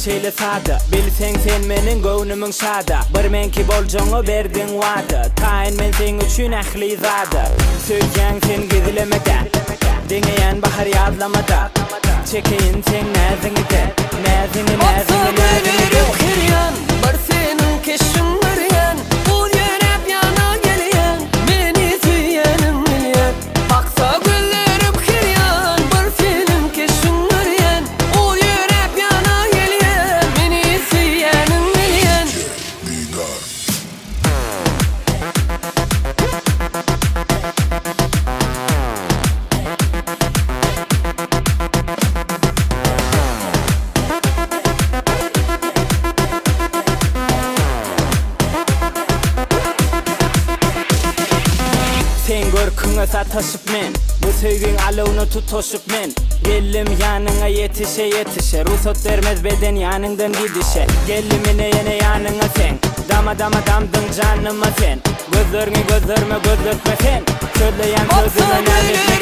şeýle sada. Bilseň sen meniň göwnümiň şada. Bir menki boljaňy berdiň wada. Taýin men seň üçin ähli zada. Söýýäň sen gizilemede. Deňeýän bahar ýazlamada. Çekeýin sen näziňde. Näziňi kirýän. Bir seniň keşiň berýän. Ol ýörep ýana gelýän. Meni süýýänim bilýän. Baksa güllerim kirýän. Bir seniň keşiň berýän. Ol ýörep ýana gelýän. Meni süýýänim bilýän. Sen görküňe sataşyp men, bu söýgüň alawny tutaşyp men. Gellim ýanyňa ýetişe, ruhsat bermez beden ýanyňdan gidişe. Geldim ene ýene ýanyňa sen, dama damdyň janyma sen. Gözlerime gözletme sen, söyleýän sözüme näzikme